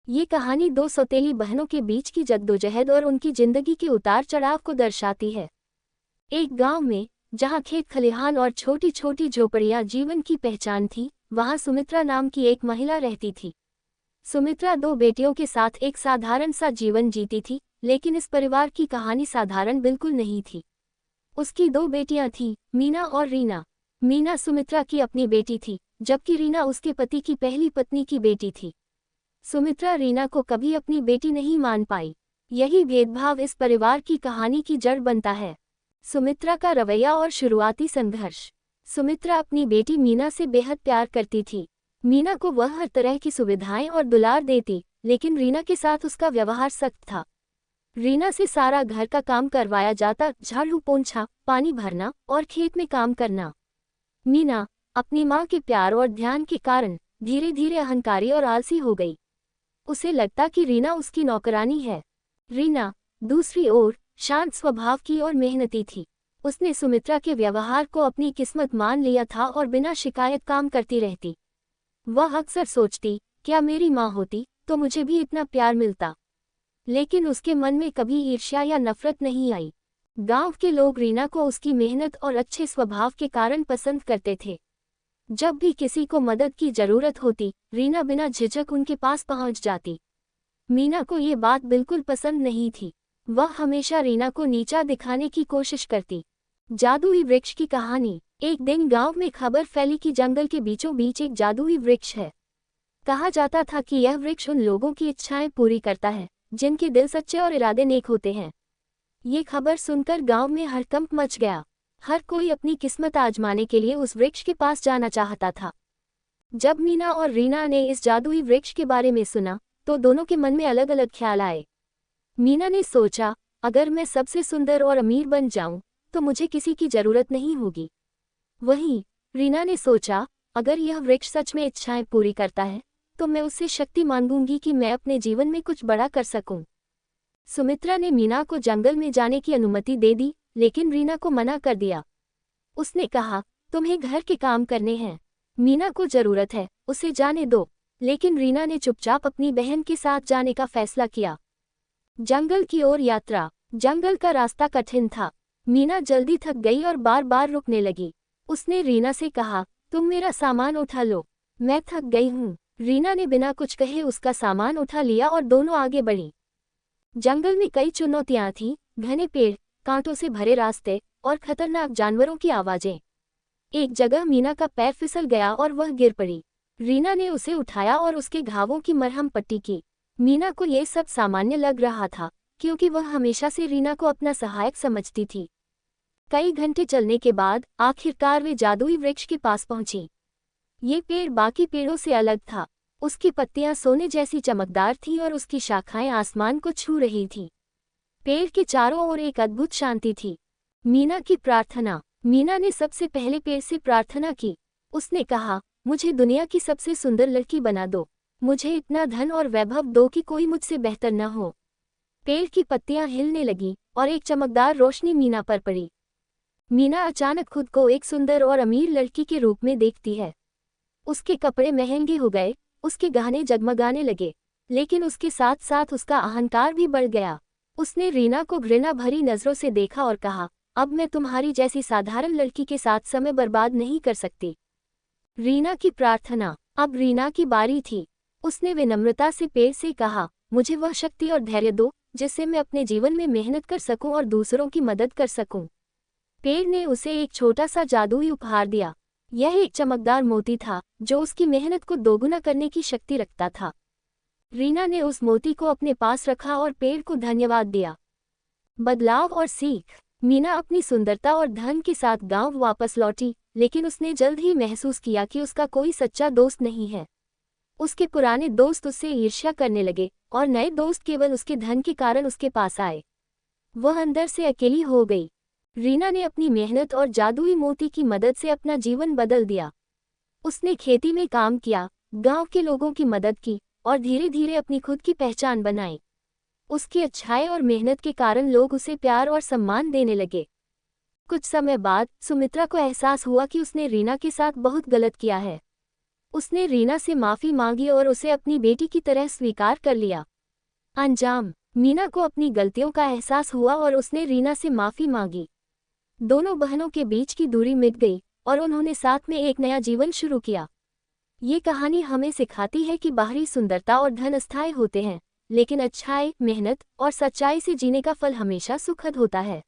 ये कहानी दो सौतेली बहनों के बीच की जद्दोजहद और उनकी जिंदगी के उतार चढ़ाव को दर्शाती है। एक गांव में, जहां खेत खलिहान और छोटी छोटी झोपड़ियां जीवन की पहचान थी, वहां सुमित्रा नाम की एक महिला रहती थी। सुमित्रा दो बेटियों के साथ एक साधारण सा जीवन जीती थी, लेकिन इस परिवार की कहानी साधारण बिल्कुल नहीं थी। उसकी दो बेटियां थीं, मीना और रीना। मीना सुमित्रा की अपनी बेटी थी, जबकि रीना उसके पति की पहली पत्नी की बेटी थी। सुमित्रा रीना को कभी अपनी बेटी नहीं मान पाई। यही भेदभाव इस परिवार की कहानी की जड़ बनता है। सुमित्रा का रवैया और शुरुआती संघर्ष। सुमित्रा अपनी बेटी मीना से बेहद प्यार करती थी। मीना को वह हर तरह की सुविधाएं और दुलार देती, लेकिन रीना के साथ उसका व्यवहार सख्त था। रीना से सारा घर का काम करवाया जाता, झाड़ू पोंछा, पानी भरना और खेत में काम करना। मीना अपनी माँ के प्यार और ध्यान के कारण धीरे धीरे अहंकारी और आलसी हो गई। उसे लगता कि रीना उसकी नौकरानी है। रीना, दूसरी ओर, शांत स्वभाव की और मेहनती थी। उसने सुमित्रा के व्यवहार को अपनी किस्मत मान लिया था और बिना शिकायत काम करती रहती। वह अक्सर सोचती, क्या मेरी माँ होती तो मुझे भी इतना प्यार मिलता। लेकिन उसके मन में कभी ईर्ष्या या नफरत नहीं आई। गांव के लोग रीना को उसकी मेहनत और अच्छे स्वभाव के कारण पसंद करते थे। जब भी किसी को मदद की जरूरत होती, रीना बिना झिझक उनके पास पहुंच जाती। मीना को ये बात बिल्कुल पसंद नहीं थी। वह हमेशा रीना को नीचा दिखाने की कोशिश करती। जादुई वृक्ष की कहानी। एक दिन गांव में खबर फैली कि जंगल के बीचों बीच एक जादुई वृक्ष है। कहा जाता था कि यह वृक्ष उन लोगों की इच्छाएं पूरी करता है जिनके दिल सच्चे और इरादे नेक होते हैं। ये खबर सुनकर गांव में हड़कंप मच गया। हर कोई अपनी किस्मत आजमाने के लिए उस वृक्ष के पास जाना चाहता था। जब मीना और रीना ने इस जादुई वृक्ष के बारे में सुना, तो दोनों के मन में अलग अलग ख्याल आए। मीना ने सोचा, अगर मैं सबसे सुंदर और अमीर बन जाऊं, तो मुझे किसी की जरूरत नहीं होगी। वहीं रीना ने सोचा, अगर यह वृक्ष सच में इच्छाएं पूरी करता है, तो मैं उससे शक्ति मांगूंगी कि मैं अपने जीवन में कुछ बड़ा कर सकूं। सुमित्रा ने मीना को जंगल में जाने की अनुमति दे दी, लेकिन रीना को मना कर दिया। उसने कहा, तुम्हें घर के काम करने हैं। मीना को जरूरत है, उसे जाने दो। लेकिन रीना ने चुपचाप अपनी बहन के साथ जाने का फैसला किया। जंगल की ओर यात्रा। जंगल का रास्ता कठिन था। मीना जल्दी थक गई और बार बार रुकने लगी। उसने रीना से कहा, तुम मेरा सामान उठा लो, मैं थक गई हूँ। रीना ने बिना कुछ कहे उसका सामान उठा लिया और दोनों आगे बढ़ी। जंगल में कई चुनौतियां थीं, घने पेड़, कांटों से भरे रास्ते और खतरनाक जानवरों की आवाजें। एक जगह मीना का पैर फिसल गया और वह गिर पड़ी। रीना ने उसे उठाया और उसके घावों की मरहम पट्टी की। मीना को यह सब सामान्य लग रहा था, क्योंकि वह हमेशा से रीना को अपना सहायक समझती थी। कई घंटे चलने के बाद आखिरकार वे जादुई वृक्ष के पास पहुंची। ये पेड़ बाकी पेड़ों से अलग था। उसकी पत्तियां सोने जैसी चमकदार थीं और उसकी शाखाएं आसमान को छू रही थीं। पेड़ के चारों ओर एक अद्भुत शांति थी। मीना की प्रार्थना। मीना ने सबसे पहले पेड़ से प्रार्थना की। उसने कहा, मुझे दुनिया की सबसे सुंदर लड़की बना दो। मुझे इतना धन और वैभव दो कि कोई मुझसे बेहतर न हो। पेड़ की पत्तियां हिलने लगीं और एक चमकदार रोशनी मीना पर पड़ी। मीना अचानक खुद को एक सुंदर और अमीर लड़की के रूप में देखती है। उसके कपड़े महंगे हो गए, उसके गहने जगमगाने लगे, लेकिन उसके साथ साथ उसका अहंकार भी बढ़ गया। उसने रीना को घृणा भरी नजरों से देखा और कहा, अब मैं तुम्हारी जैसी साधारण लड़की के साथ समय बर्बाद नहीं कर सकती। रीना की प्रार्थना। अब रीना की बारी थी। उसने विनम्रता से पेड़ से कहा, मुझे वह शक्ति और धैर्य दो जिससे मैं अपने जीवन में मेहनत कर सकूं और दूसरों की मदद कर सकूं। पेड़ ने उसे एक छोटा सा जादुई उपहार दिया। यह एक चमकदार मोती था, जो उसकी मेहनत को दोगुना करने की शक्ति रखता था। रीना ने उस मोती को अपने पास रखा और पेड़ को धन्यवाद दिया। बदलाव और सीख। मीना अपनी सुंदरता और धन के साथ गांव वापस लौटी, लेकिन उसने जल्द ही महसूस किया कि उसका कोई सच्चा दोस्त नहीं है। उसके पुराने दोस्त उससे ईर्ष्या करने लगे और नए दोस्त केवल उसके धन के कारण उसके पास आए। वह अंदर से अकेली हो गई। रीना ने अपनी मेहनत और जादुई मोती की मदद से अपना जीवन बदल दिया। उसने खेती में काम किया, गांव के लोगों की मदद की और धीरे धीरे अपनी खुद की पहचान बनाई। उसकी अच्छाई और मेहनत के कारण लोग उसे प्यार और सम्मान देने लगे। कुछ समय बाद सुमित्रा को एहसास हुआ कि उसने रीना के साथ बहुत गलत किया है। उसने रीना से माफ़ी मांगी और उसे अपनी बेटी की तरह स्वीकार कर लिया। अंजाम: मीना को अपनी गलतियों का एहसास हुआ और उसने रीना से माफ़ी मांगी। दोनों बहनों के बीच की दूरी मिट गई और उन्होंने साथ में एक नया जीवन शुरू किया। ये कहानी हमें सिखाती है कि बाहरी सुंदरता और धन अस्थायी होते हैं, लेकिन अच्छाई, मेहनत और सच्चाई से जीने का फल हमेशा सुखद होता है।